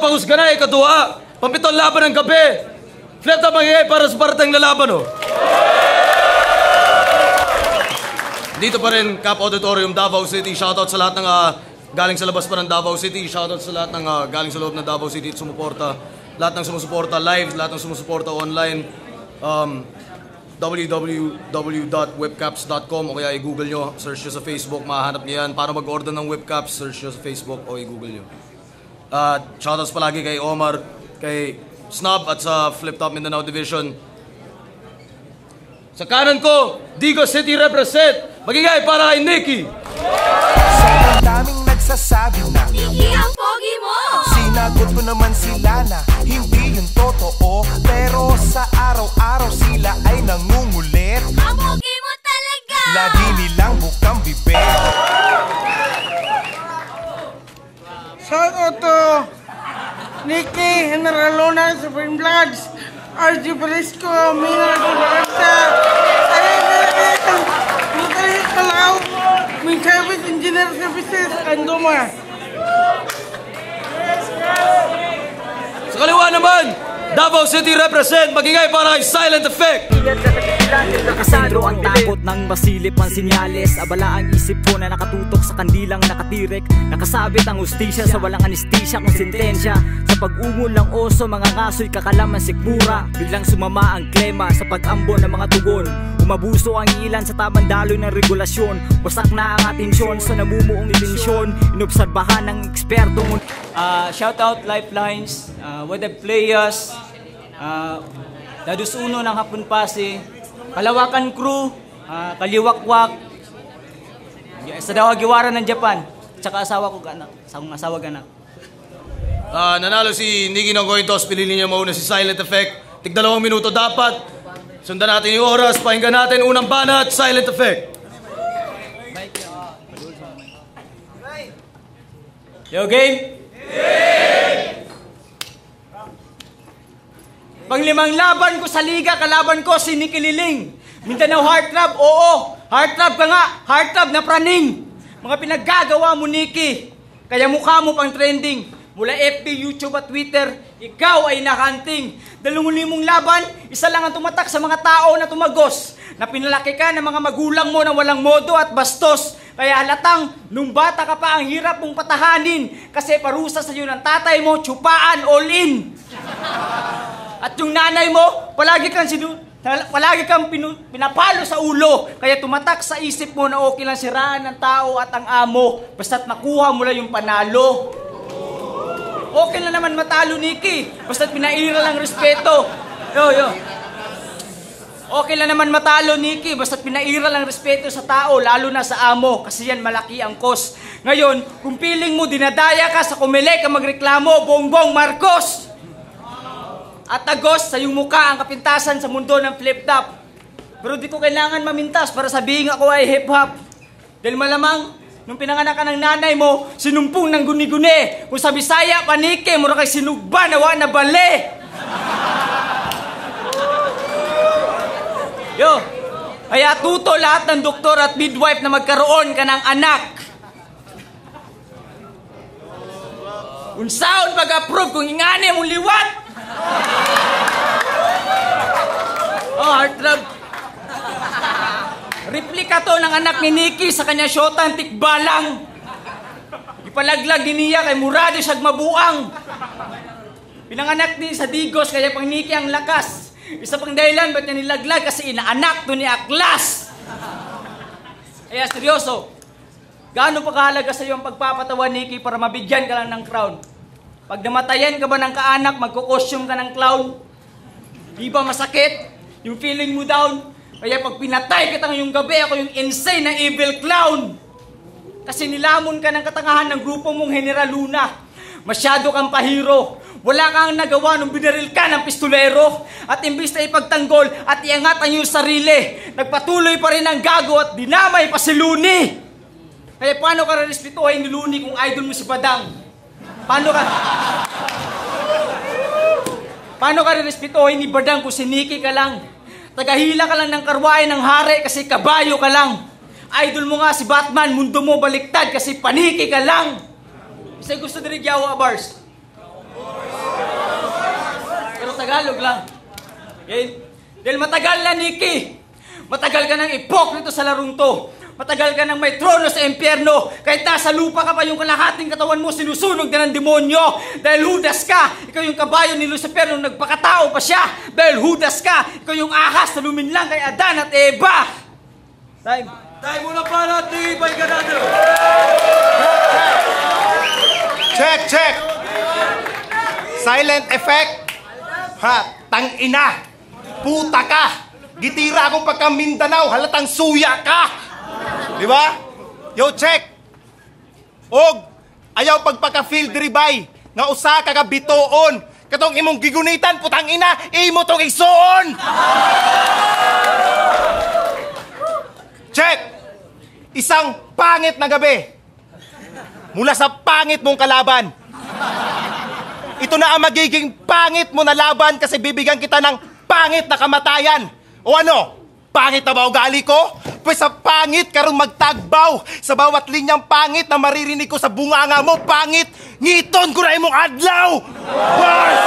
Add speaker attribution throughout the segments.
Speaker 1: pahusga na ikaduha. Pampitong laban ng gabi. Flip top magigay para sa paratang lalaban, oh. Dito pa rin, Cap Auditorium, Davao City. Shoutout sa lahat ng galing sa labas pa ng Davao City. Shoutout sa lahat ng galing sa loob ng Davao City at sumuporta. Lahat ng sumusuporta live, lahat ng sumusuporta online. www.whipcaps.com o kaya i-google nyo. Search nyo sa Facebook, mahanap nyo yan. Para mag-order ng Whipcaps, search nyo sa Facebook o i-google nyo. Shoutouts palagi kay Omar, kay Snob at sa Flip Top Mindanao Division. Sa kanan ko, Digo City represent. Magigay para kay Nikki.
Speaker 2: Sobrang daming nagsasabi na
Speaker 3: Nikki ang pogi mo.
Speaker 2: Sinagot ko naman sila na hindi yun totoo. Pero sa araw-araw sila ay nangungulit.
Speaker 3: Ang pogi mo talaga.
Speaker 2: Lagi nilang bukang bibig.
Speaker 4: Shout out to Nikki, General Luna, Supreme Bloods, RG Belisco, Mina Gubaranta, Nicholas Palau, Min Service Engineer Services, Kanduma.
Speaker 1: Sa kaliwa naman, Davao City represent. Magigay para kay Silent Effect.
Speaker 5: Nakasentro ang takot ng masilip ang sinyales. Abala ang isip ko na nakatutok sa kandilang nakatirek. Nakasabit ang ustisya sa walang anestisya kung sentensya. Sa pag-ungol ng oso, mga ngaso'y kakalaman sikmura. Biglang sumama ang klema sa pag-ambon ng mga tugon. Umabuso ang ilan sa tamang daloy ng regulasyon. Wasak na ang atensyon sa namumuong tensyon. Inobserbahan ng ekspertong shoutout Lifelines, Weather Players, Dadus Uno ng Hapon Pasi, Kalawakan Crew, Kaliwakwak, sa Dawagiwara ng Japan, tsaka asawa ko ganak, sa akong asawa ganak.
Speaker 1: Nanalo si Nikki Nogoytos, pinili niya mauna si Silent Effect. Tig 2 minuto dapat. Sundan natin yung oras, pakinggan natin unang banat, Silent Effect.
Speaker 5: Yo game! Panglimang laban ko sa liga, kalaban ko si Nikki Liling. Mindanao Heartthrob, oo, Heartthrob ka nga, Heartthrob na praning. Mga pinaggagawa mo, Nikki, kaya mukha mo pang trending. Mula FB, YouTube at Twitter, ikaw ay nakanting. 2,000 laban, isa lang ang tumatak sa mga tao na tumagos. Na pinalaki ka ng mga magulang mo na walang modo at bastos. Kaya halatang, nung bata ka pa, ang hirap mong patahanin. Kasi parusa sa iyo ng tatay mo, tsupaan, all in. At yung nanay mo, palagi kang pinapalo sa ulo. Kaya tumatak sa isip mo na okay lang siraan ng tao at ang amo. Basta't nakuha mo lang yung panalo. Okay lang naman matalo, Nikki. Basta't pinairal ang respeto. Yo. Okay lang naman matalo, Nikki. Basta't pinairal ang respeto sa tao, lalo na sa amo. Kasi yan malaki ang cost. Ngayon, kung piling mo dinadaya ka sa Comelec ka magreklamo, Bongbong Marcos. At tagos sa iyong mukha ang kapintasan sa mundo ng flip-top. Pero di ko kailangan mamintas para sabihin ako ay hip-hop. Dahil malamang, nung pinanganak ka ng nanay mo, sinumpong ng guni-guni. Kung sa Bisaya, panike, mura kay sinugba, nawa na bale. Yo, kaya tuto lahat ng doktor at midwife na magkaroon ka ng anak. Unsaon pag-approve kung ingane mong liwat? Oh, Heartthrob. Replika to ng anak ni Nikki sa kanya syotang tikbalang. Ipalaglag ni niya kay murado siyag mabuang. Pinanganak ni sa Digos kaya pang Nikki ang lakas. Isa pang dahilan ba't niya nilaglag kasi inaanak to ni Aklas. Kaya seryoso, gaano pa kahalaga sa iyo ang pagpapatawa, Nikki, para mabigyan ka lang ng crown? Pag namatayan ka ba ng kaanak, magkukostyum ka ng clown? Di ba masakit? Yung feeling mo down? Kaya pag pinatay kita ngayong gabi, ako yung insane na evil clown. Kasi nilamon ka ng katangahan ng grupo mong General Luna. Masyado kang pahiro. Wala kang nagawa nung binaril ka ng pistolero. At imbis na ipagtanggol at iangat ang iyong sarili, nagpatuloy pa rin ang gago at dinamay pa si Luni. Kaya paano ka respetuhin ni Luni kung idol mo si Badang? Paano ka respetuhin ni Badang kung si Nikki ka lang? Tagahila ka lang ng karwahe ng hari kasi kabayo ka lang. Idol mo nga si Batman, mundo mo baliktad kasi paniki ka lang. Isa gusto din Jawa bars. Tagalog lang. Okay? Dahil matagal na, Nikki. Matagal ka nang ipokrito sa larong to. Matagal ka nang may trono sa impyerno. Kahit nasa lupa ka pa, yung kalahating katawan mo sinusunog na ng demonyo. Dahil Judas ka. Ikaw yung kabayo ni Lucifer nung nagpakatao pa siya. Dahil Judas ka. Ikaw yung ahas na luminlang kay Adan at Eva. Time.
Speaker 1: Time muna pa natin, ibay ka natin.
Speaker 2: Check! Silent effect. Ha, tangina. Puta ka. Gitira akong pagka Mindanao, halatang suya ka. Di ba? Yo, check. Og, ayaw pagpaka-field ribay. Nga usa ka bitoon. Katong imong gigunitan, putang ina, imo tong igsuon. Check. Isang pangit na gabi. Mula sa pangit mong kalaban. Ito na ang magiging pangit mo na laban kasi bibigyan kita ng pangit na kamatayan. O ano? Pangit na ba ugali ko? Pues sa pangit karon magtagbaw. Sa bawat linyang pangit na maririnig ko sa bunganga mo, pangit, ngiton ko na imong adlaw! Bars!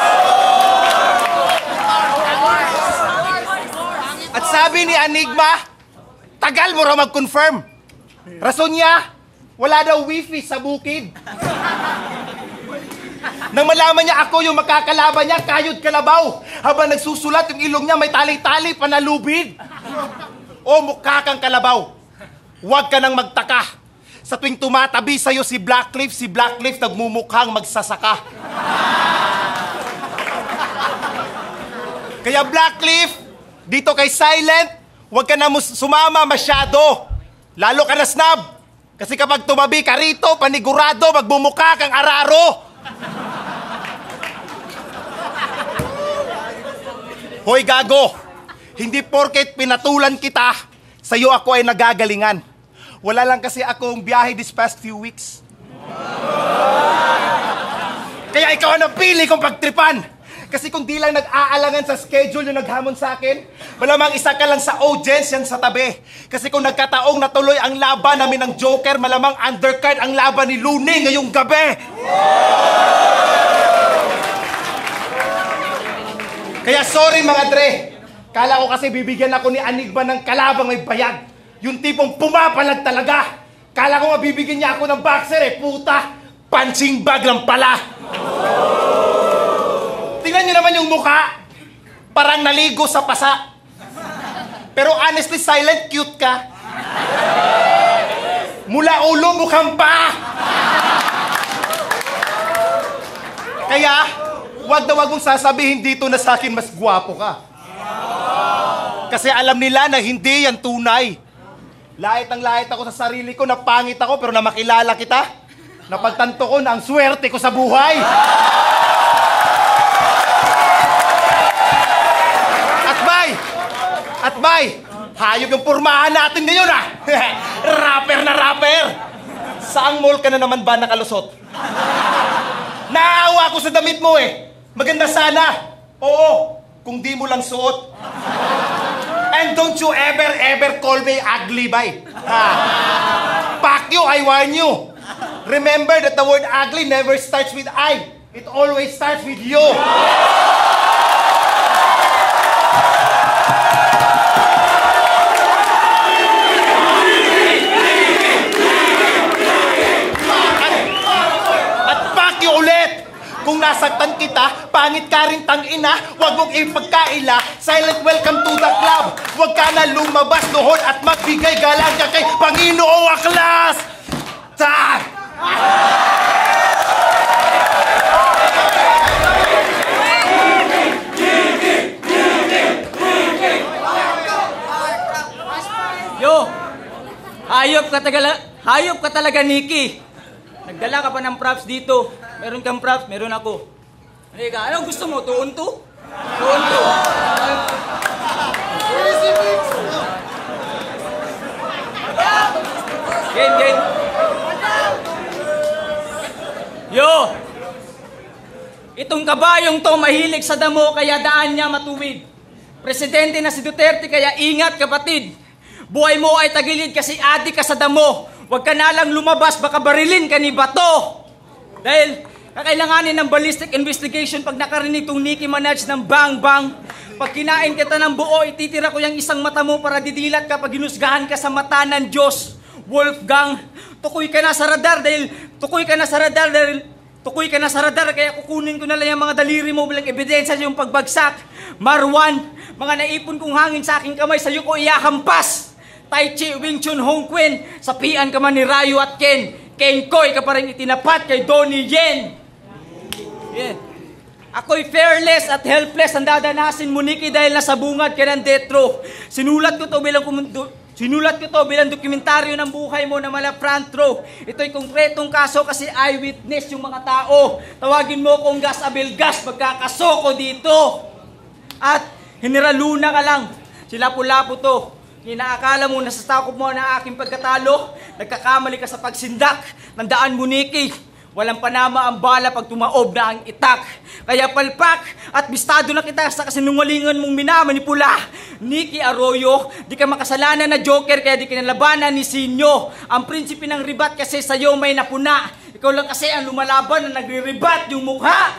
Speaker 2: At sabi ni Enigma, tagal mo raw mag-confirm. Rason niya, wala daw wifi sa bukid. Nang malaman niya ako yung makakalaban niya, kayod kalabaw. Habang nagsusulat, yung ilong niya may tali-tali, panalubid. O mukha kang kalabaw. Huwag ka nang magtaka. Sa tuwing tumatabi sa'yo si Blackcliff nagmumukhang magsasaka. Kaya Blackcliff, dito kay Silent, huwag ka na sumama masyado. Lalo ka na snob. Kasi kapag tumabi ka rito, panigurado, magbumukha kang araro. Hoy gago, hindi porket pinatulan kita, sa'yo ako ay nagagalingan. Wala lang kasi akong biyahe this past few weeks. Kaya ikaw ang napili kong pagtripan. Kasi kung di lang nag-aalangan sa schedule yung naghamon sa akin, malamang isa ka lang sa audience yan sa tabi. Kasi kung nagkataong natuloy ang laban namin ng Joker, malamang undercard ang laban ni Looney ngayong gabi. Kaya sorry mga Dre, kala ko kasi bibigyan ako ni Enigma ng kalabang may bayag. Yung tipong pumapalag talaga. Kala ko mabibigyan niya ako ng boxer puta. Punching bag lang pala. Tingnan niyo naman yung mukha. Parang naligo sa pasa. Pero honestly, Silent, cute ka. Mula ulo, mukhang pa. Kaya, wag na wag mong sasabihin dito na sa akin mas gwapo ka. Kasi alam nila na hindi yan tunay. Lahit ang lahit ako sa sarili ko na pangit ako pero na makilala kita. Napagtanto ko na ang swerte ko sa buhay. At bay, hayop yung pormahan natin ngayon Rapper na rapper. Saang mall ka na naman ba nakalusot? Naawa ako sa damit mo Maganda sana. Oo, kung di mo lang suot. And don't you ever call me ugly, bay. Fuck you, I warn you. Remember that the word ugly never starts with I. It always starts with you. Kung nasaktan kita, pangit ka rin tangina, huwag mong ipagkaila. Silent, welcome to the club. Huwag ka na lumabas noon at magbigay galang ka kay Panginoong Aklas. Ta!
Speaker 5: Yo! Hayop ka talaga, Nikki. Nagdala ka pa ng props dito. Meron kang props, meron ako. Ano gusto mo? Tuon to? Tuon to. Game. Yo! Itong kabayong to mahilig sa damo kaya daan niya matuwid. Presidente na si Duterte kaya ingat kapatid. Buhay mo ay tagilid kasi adik ka sa damo. Huwag ka na lang lumabas baka barilin ka ni Bato. Dahil Kakailanganin ng ballistic investigation pag nakarinig tong Nicki Minaj ng bang bang. Pag kinain kita ng buo, ititira ko yung isang mata mo para didilat ka pag ginusgahan ka sa mata ng Diyos. Wolfgang, tukoy ka na sa radar kaya kukunin ko na lang yung mga daliri mo bilang ebidensya yung pagbagsak. Marwan, mga naipon kong hangin sa aking kamay, sa'yo ko iyahampas. Tai Chi, Wing Chun, Hong Kuen, sapian ka man ni Ryu at Ken. Ken Koy ka pa rin itinapat kay Donnie Yen. Yeah. Ako'y fearless at helpless ang dadanasin mo, Nicki, dahil nasa bungad ka ng death row. Sinulat ko to bilang dokumentaryo ng buhay mo na mala front row. Ito'y konkretong kaso kasi eyewitness yung mga tao. Tawagin mo kong Gas Abelgas, magkakaso ko dito. At General Luna ka lang. Sila pula-po to. Inaakala mo na sa takop mo ng aking pagkatalo, nagkakamali ka sa pagsindak. Tandaan mo, Nicki, walang panama ang bala pag tumaob na ang itak. Kaya palpak at bistado na kita sa kasinungalingan mong minamanipula. Nicki Arroyo, di ka makasalanan na joker kaya di kinalabanan ni Sinyo. Ang prinsipe ng ribat kasi sa'yo may napuna. Ikaw lang kasi ang lumalaban na nagre-ribat yung mukha.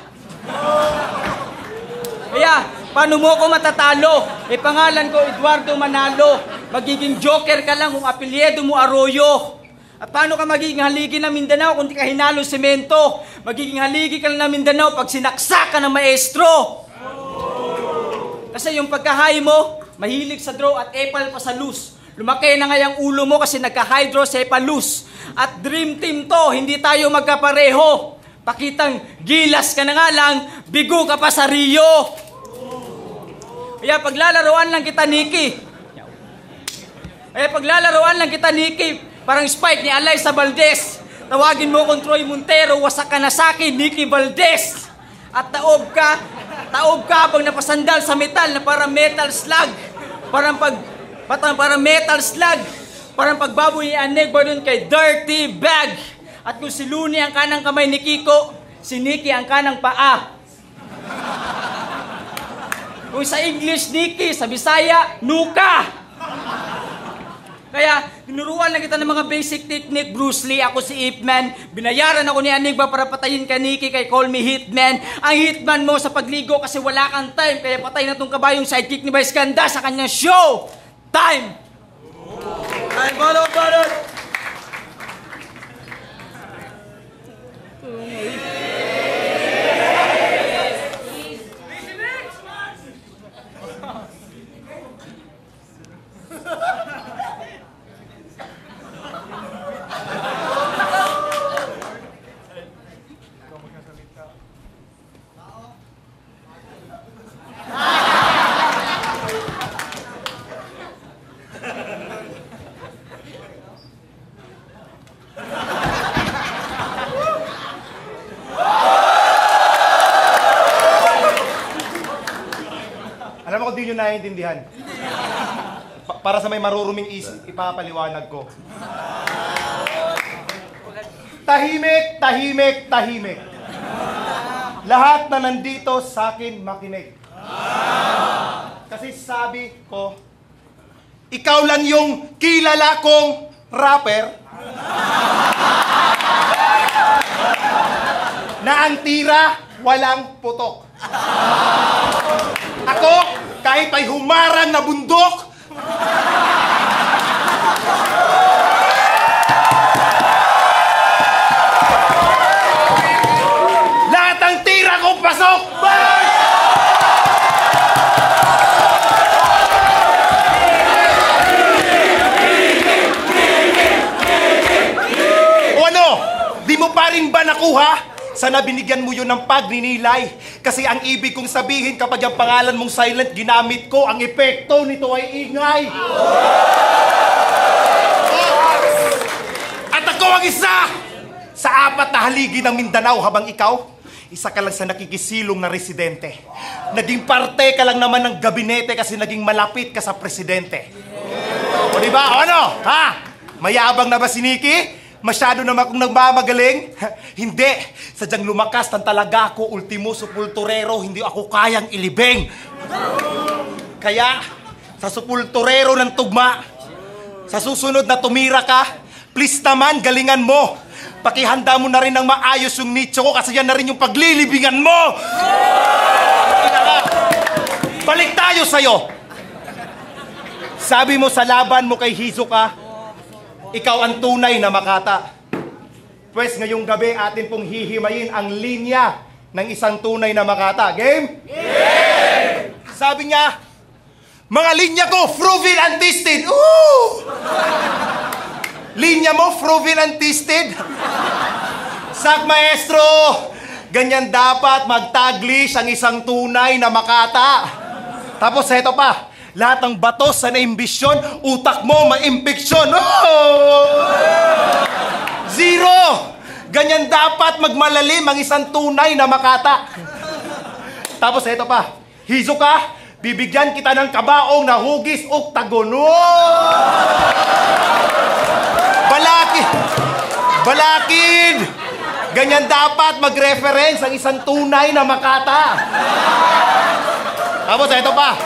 Speaker 5: Kaya, paano mo ko matatalo? Pangalan ko Eduardo Manalo. Magiging joker ka lang kung apelyedo mo Arroyo. At paano ka magiging haligi ng Mindanao kung di ka hinalo semento? Magiging haligi ka lang ng Mindanao pag sinaksak ka ng maestro. Kasi yung pagkahay mo, mahilig sa draw at epal pa sa loose. Lumaki na nga yung ulo mo kasi nagka-hydrocephalus. At dream team to, hindi tayo magkapareho. Pakitang gilas ka na nga lang, bigo ka pa sa Rio. Kaya paglalaroan lang kita, Nicki. Parang spike ni Alyssa Valdez. Tawagin mo kong Troy Montero, wasak ka na sa akin, Nicki Valdez. At taob ka habang napasandal sa metal na parang metal slug. Parang metal slug. Parang pagbaboy ni Aneg ba dun kay Dirty Bag. At kung si Looney ang kanang kamay ni Kiko, si Nicki ang kanang paa. Kung sa English, Nicki, sa Bisaya, nuka. Kaya, tinuruan na kita ng mga basic technique, Bruce Lee, ako si Ip Man. Binayaran ako ni Anigba para patayin ka, Nicki, kay Call Me Hitman. Ang hitman mo sa pagligo kasi wala kang time, kaya patay na tong kabayong sidekick ni Vice Ganda sa kanyang show. Time!
Speaker 1: Time, follow.
Speaker 2: Alam mo kung di nyo naiintindihan. Para sa may maruruming isip, ipapaliwanag ko. Tahimik. Lahat na nandito sa akin makinig. Kasi sabi ko, ikaw lang yung kilala kong rapper na ang tira walang putok. Ako, kahit ay humarang na bundok, lahat ang tira ko pasok! O ano? Di mo pa rin ba nakuha? Sana binigyan mo yun ng pagninilay. Kasi ang ibig kong sabihin kapag yung pangalan mong silent ginamit ko, ang epekto nito ay ingay. At ako ang isa sa 4 na haligi ng Mindanao habang ikaw, isa ka lang sa nakikisilong na residente. Naging parte ka lang naman ng gabinete kasi naging malapit ka sa presidente. O diba? O ano? Ha? Mayabang na ba si Nicki? Masyado naman kung nagmamagaling? Hindi. Sadyang lumakas ng talaga ako, ultimo supulturero, hindi ako kayang ilibing. Kaya, sa supulturero ng tugma, sa susunod na tumira ka, please naman, galingan mo. Pakihanda mo na rin ng maayos yung nicho ko kasi yan na rin yung paglilibingan mo! Balik tayo sa'yo! Sabi mo sa laban mo kay Hizuka, ikaw ang tunay na Makata. Pwes ngayong gabi atin pong hihimayin ang linya ng isang tunay na Makata. Game? Game! Sabi niya, mga linya ko, proven and tested. Woo! Linya mo, proven and tested. Sak maestro, ganyan dapat mag-taglish ang isang tunay na Makata. Tapos eto pa, lahat ng bato sa naimbisyon, utak mo ma-impeksyon. Oh! Zero! Ganyan dapat magmalalim ang isang tunay na Makata. Tapos eto pa, Hizuka, bibigyan kita ng kabaong na hugis oktagon. Balakid! Ganyan dapat mag-reference ang isang tunay na Makata. Tapos eto pa,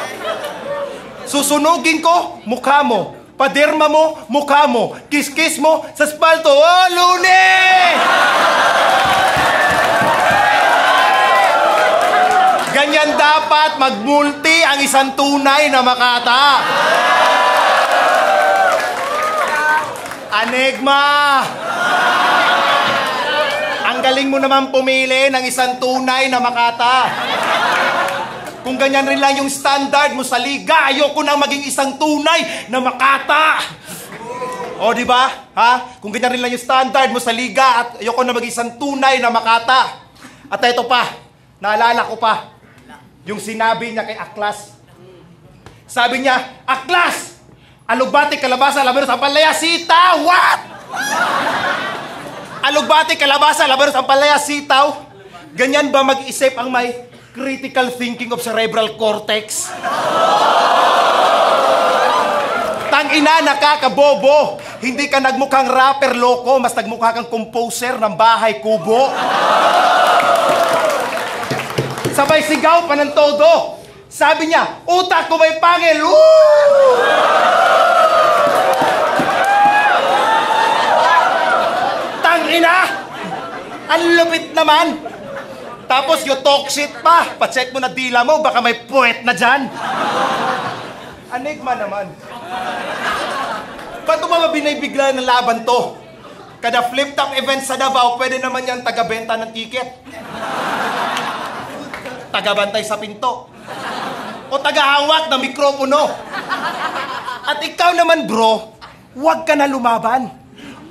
Speaker 2: susunugin ko, mukha mo. Paderma mo, mukha mo. Kiss-kiss mo, sa spalto. Oh, Lune! Ganyan dapat magmulti ang isang tunay na Makata. Anegma! Ang galing mo naman pumili ng isang tunay na Makata. Kung ganyan rin lang yung standard mo sa liga, ayoko nang maging isang tunay na Makata. O, di ba? Ha? Kung ganyan rin lang yung standard mo sa liga at ayoko na maging isang tunay na Makata. At ito pa, naalala ko pa, yung sinabi niya kay Aklas. Sabi niya, Aklas! Alugbati, kalabasa, labanos, ampalaya, sitaw! What? Alugbati, kalabasa, labanos, ampalaya, sitaw? Ganyan ba mag-isip ang may critical thinking of cerebral cortex? Tangina, nakakabobo! Hindi ka nagmukhang rapper loko, mas nagmukha kang composer ng bahay kubo. Sabay sigaw pa ng todo. Sabi niya, utak ko may pangil. Woo! Tangina! Ang lupit naman. Tapos yung talk shit pa. Pa-check mo na dila mo, baka may puwet na dyan. Anigma naman. Ba't ba binibigla ng laban to? Kada flip-top event sa Davao, pwede naman yan taga-benta ng ticket. Taga-bantay sa pinto. O taga-hawak ng mikropono. At ikaw naman bro, huwag ka na lumaban.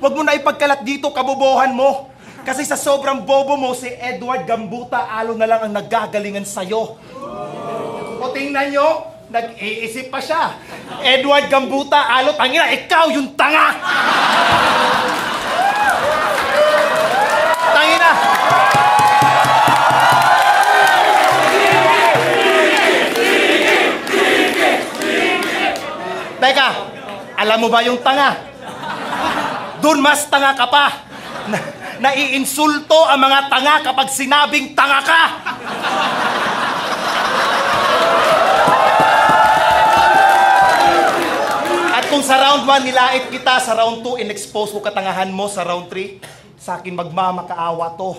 Speaker 2: Huwag mo na ipagkalat dito kabobohan mo. Kasi sa sobrang bobo mo, si Edward Gambuta Alo na lang ang naggagalingan sa'yo. O tingnan nyo, nag-iisip pa siya. Edward Gambuta Alo, tangina, ikaw yung tanga! Tangina! Teka, alam mo ba yung tanga? Doon mas tanga ka pa. Naiinsulto ang mga tanga kapag sinabing tanga ka. At kung sa round 1 nilait kita, sa round 2 in-expose ko katangahan mo, sa round 3, sa akin magmamakaawa to.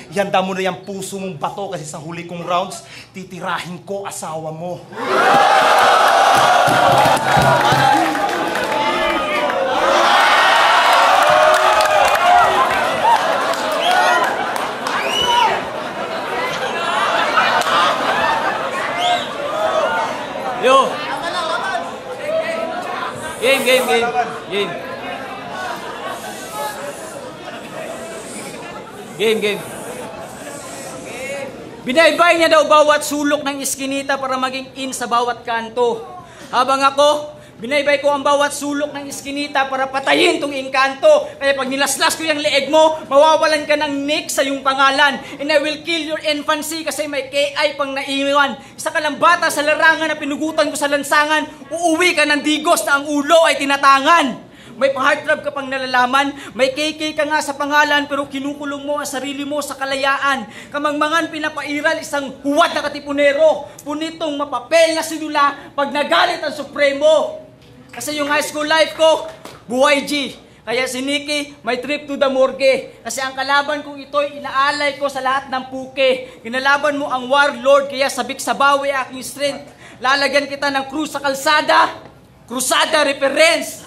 Speaker 2: Ihanda mo na yung puso mong bato kasi sa huli kong rounds, titirahin ko asawa mo.
Speaker 5: Yo! Game. Binaybay niya daw bawat sulok ng iskinita para maging in sa bawat kanto. Habang ako, binaybay ko ang bawat sulok ng iskinita para patayin tong engkanto. Kaya pag nilaslas ko yung leeg mo, mawawalan ka ng nick sa iyong pangalan. And I will kill your infancy kasi may KI pang naiwan. Isa ka lang bata sa larangan na pinugutan ko sa lansangan, uuwi ka ng digos na ang ulo ay tinatangan. May pa-heartthrob ka pang nalalaman, may KK ka nga sa pangalan pero kinukulong mo ang sarili mo sa kalayaan. Kamangmangan pinapairal isang huwad na katipunero, punitong mapapel na sinula pag nagalit ang Supremo. Kasi yung high school life ko, buhay G. Kaya si Nikki, may trip to the morgue. Kasi ang kalaban kong ito'y inaalay ko sa lahat ng puke. Kinalaban mo ang warlord, kaya sabik sa bawi aking strength. Lalagyan kita ng krus sa kalsada. Krusada reference.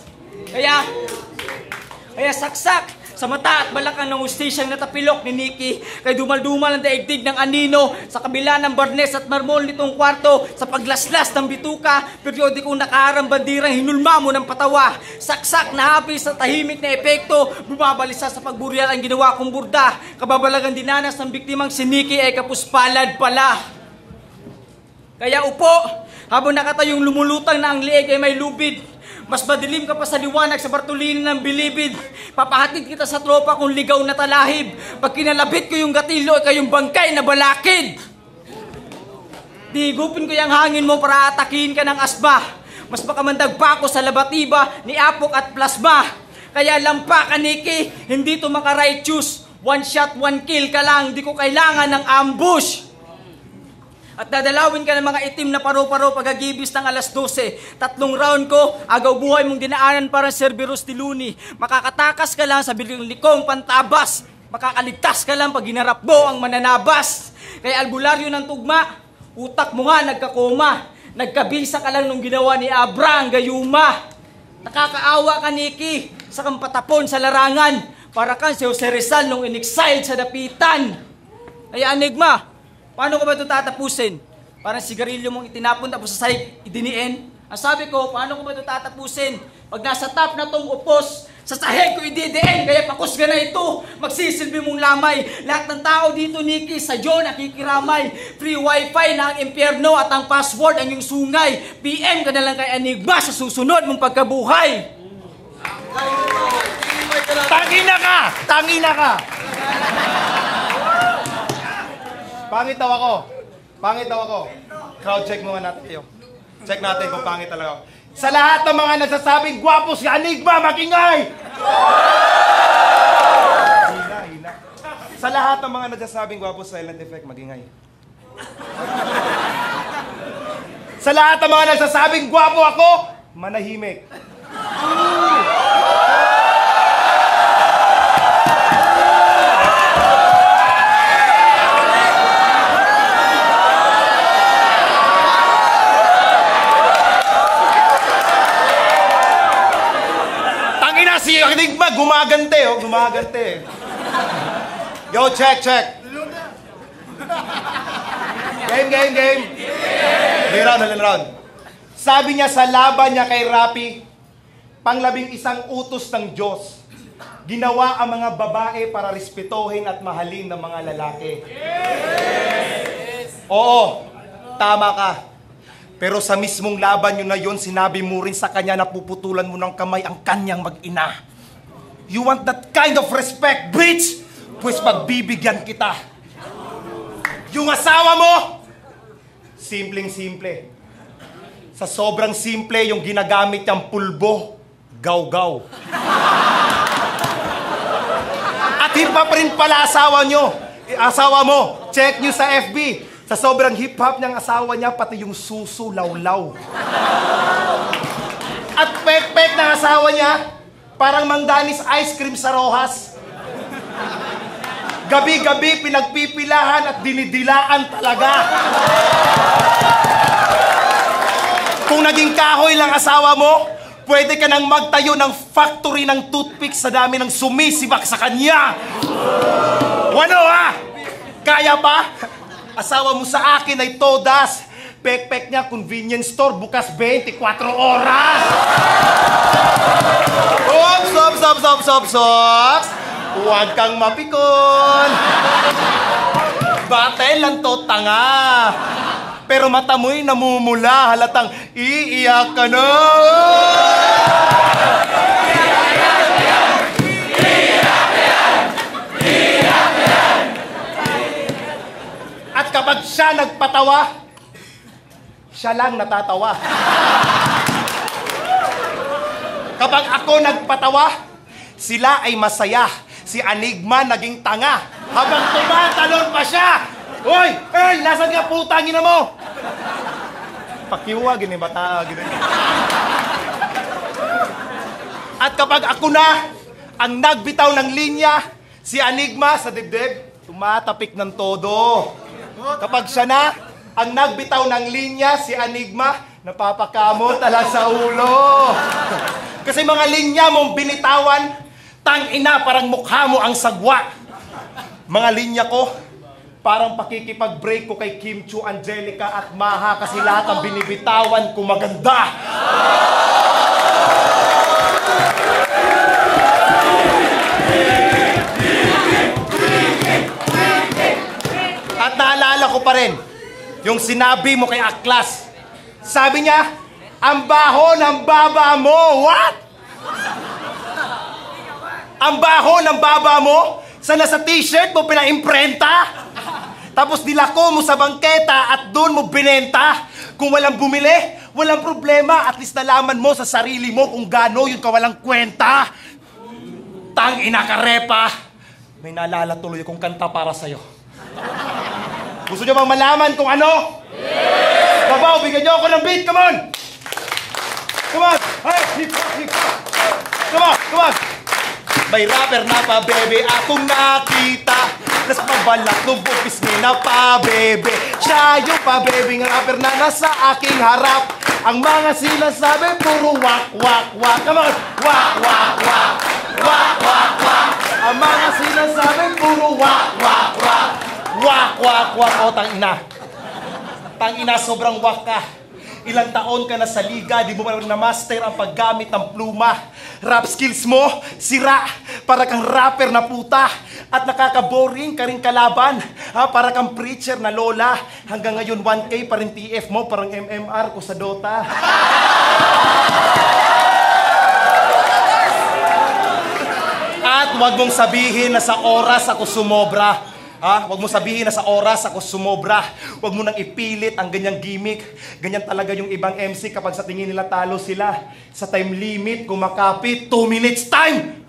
Speaker 5: Kaya saksak sa mata at balakang ng ustisyang natapilok ni Nikki. Kay dumal-dumal ang daigdig ng anino sa kabila ng barnes at marmol nitong kwarto. Sa paglaslas ng bituka, periodikong nakaharang bandirang hinulma mo ng patawa. Saksak na hapis sa tahimik na epekto, bumabalisa sa pagburial ang ginawa kong burda. Kababalagang dinanas ng biktimang si Nikki ay kapuspalad pala. Kaya upo, habang nakatayong lumulutang na ang liig ay may lubid. Mas madilim ka pa sa liwanag sa Bartolini ng bilibid. Papahatid kita sa tropa kung ligaw na talahib. Pag kinalabit ko yung gatilo ay kayong bangkay na balakid. Digupin ko yung hangin mo para atakin ka ng asba. Mas makamandag pa ako sa labatiba ni Apok at Plasma. Kaya lampa ka, Nikki, hindi to maka-righteous. One shot, one kill ka lang, di ko kailangan ng ambush. At dadalawin ka ng mga itim na paro-paro pagagibis ng alas 12. 3 round ko, agaw buhay mong dinaanan parang Cerberus de Luni. Makakatakas ka lang sa biling-likong pantabas. Makakaligtas ka lang pag ginarap mo ang mananabas. Kaya albularyo ng tugma, utak mo nga nagkakoma. Nagkabisa ka lang nung ginawa ni Abra ang gayuma. Nakakaawa ka, Nikki, sa kampatapon sa larangan. Para kang si Jose Rizal nung in-exile sa dapitan. Kaya Enigma, paano ko ba ito tatapusin? Parang sigarilyo mong itinapon tapos sa sahig idiniin. Ang sabi ko, paano ko ba ito tatapusin? Pag nasa top na tong upos, sa sahig ko ididiin. Kaya pakusga na ito, magsisilbi mong lamay. Lahat ng tao dito, Nikki, sa Diyon nakikiramay. Free wifi na ang impyerno at ang password ang iyong sungay. PM ka na lang kay Enigma sa susunod mong pagkabuhay.
Speaker 2: Tangina ka! Tangina ka! Pangit daw ako. Pangit daw ako. Crowd check muna natin kayo. Check natin kung pangit talaga ako. Sa lahat ng mga nagsasabing gwapo si Enigma, makingay! Hina. Sa lahat ng mga nagsasabing gwapo silent effect, magingay. Sa lahat ng mga nagsasabing gwapo ako, manahimik. Si Enigma, gumagante, oh. Gumagante. Yo, check. Game. Round. Sabi niya sa laban niya kay Rapi, pang-11 utos ng Diyos, ginawa ang mga babae para respetohin at mahalin ng mga lalaki. Oo, tama ka. Pero sa mismong laban nyo na yon, sinabi mo rin sa kanya na puputulan mo ng kamay ang kanyang mag-ina. You want that kind of respect, bitch? Pues pagbibigyan kita. Yung asawa mo, simpleng-simple. Sa sobrang simple, yung ginagamit niyang pulbo, gaw-gaw. At hip-hop rin pala asawa mo. Check nyo sa FB. Sa sobrang hip-hop niyang asawa niya, pati yung suso law-law. At pek-pek ng asawa niya, parang mangdanis ice cream sa Rojas. Gabi-gabi pinagpipilahan at dinidilaan talaga. Kung naging kahoy lang asawa mo, pwede ka nang magtayo ng factory ng toothpicks sa dami ng sumisibak sa kanya. Ano ha? Kaya ba? Asawa mo sa akin ay todas. Pek-pek niya, convenience store, bukas 24 oras. Stop. Huwag kang mapikon. Batay lang to, tanga. Pero mata mo'y namumula, halatang iiyak ka na. At kapag siya nagpatawa, siya lang natatawa. Kapag ako nagpatawa, sila ay masaya. Si Enigma naging tanga. Habang tumatalon pa siya. Hoy! Nasaan nga putangin na mo? Pakiwa, bata. At kapag ako na, Ang nagbitaw ng linya, si Enigma sa dibdib, tumatapik ng todo. Kapag siya na, ang nagbitaw ng linya, si Enigma, napapakamot ala sa ulo. Kasi mga linya mong binitawan, tang-ina parang mukha mo ang sagwa. Mga linya ko, parang pakikipag-break ko kay Kim Chu, Angelica at Maha kasi lahat ang binibitawan ko maganda. At naalala ko pa rin, yung sinabi mo kay Aklas. Sabi niya, ang baho ng baba mo. What? Ang baho ng baba mo? Sana sa t-shirt mo pinaimprenta? Tapos nilako mo sa bangketa at doon mo binenta? Kung walang bumili, walang problema. At least nalaman mo sa sarili mo kung gaano yung kawalang kwenta. Tang ina ka, Repa. May naalala tuloy akong kanta para sa'yo. Gusto niyo bang malaman kung ano? Yeah! Babaw, bigyan niyo ako ng beat, come on! Come on! Hey, hip hop, hip hop! Come on, come on! May rapper na pa, bebe, akong nakita. Nas pabalak nung bupis na pa, bebe. Siya yung pa, bebe, ng rapper na nasa aking harap. Ang mga sinasabi, puro wak, wak, wak. Come on! Wak, wak, wak! Wak, wak, wak! Ang mga sinasabi, puro wak, wak, wak! Wak, wak, wak! O, tangina. Tangina, sobrang wak ka. Ilang taon ka na sa liga, di mo man na-master ang paggamit ng pluma. Rap skills mo, sira. Para kang rapper na puta. At nakaka-boring ka rin kalaban. Ha, para kang preacher na lola. Hanggang ngayon 1K pa rin TF mo, parang MMR ko sa Dota. At wag mong sabihin na sa oras ako sumobra. Ha? Huwag mo sabihin na sa oras ako sumobra. Huwag mo nang ipilit ang ganyang gimmick. Ganyan talaga yung ibang MC kapag sa tingin nila talo sila. Sa time limit, kumakapit, 2 minutes time!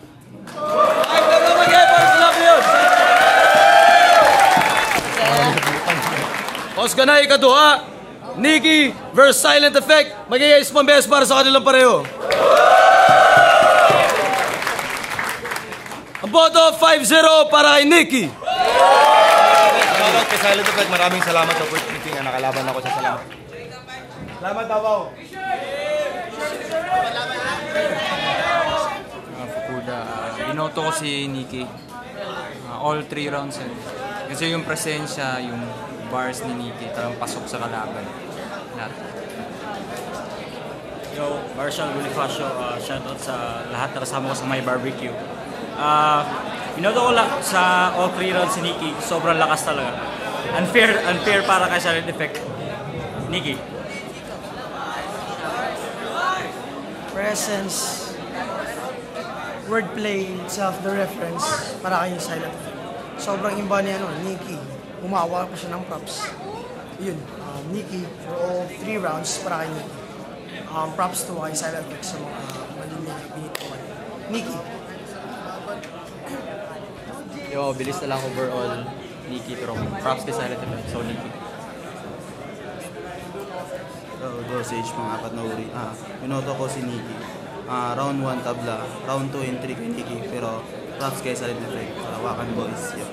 Speaker 1: Os ka na ikaduha, Nikki versus Silent Effect. Mag-iayos pambes para sa kanilang pareho. Ang boto, 5-0 para kay Nikki.
Speaker 2: Shoutout kay Silent Effect. Maraming salamat sa opportunity nga nakalaban ako sa salamat. Salamat, Davao.
Speaker 6: Fukuda, binoto ko si Nikki. All 3 rounds. Kasi yung presensya, yung bars ni Nikki, talagang pasok sa kalaban. Lahat.
Speaker 7: Yo, Marshall Bonifacio, shoutout sa lahat na kasama ko sa My Barbecue. Binoto ko lang sa all 3 rounds si Nikki, sobrang lakas talaga. Unfair para kay Silent Effect. Nikki.
Speaker 8: Presence, wordplay itself, the reference para kay Silent Effect. Sobrang imba ni Nikki. Umawa pa siya ng props. Yun, Nikki for all 3 rounds para kay Nikki. Props to kay Silent Effect sa mga malinig na pinituan. Nikki.
Speaker 6: Yo, bilis na lang overall, Nikki, pero props kay Silent Effect, so Nikki.
Speaker 9: Dosage, mga 4 na uri. Binoto ko si Nikki. Round 1 tabla, round 2 and 3 kay Nikki, pero props kay Silent Effect. Wakan boys. Yep.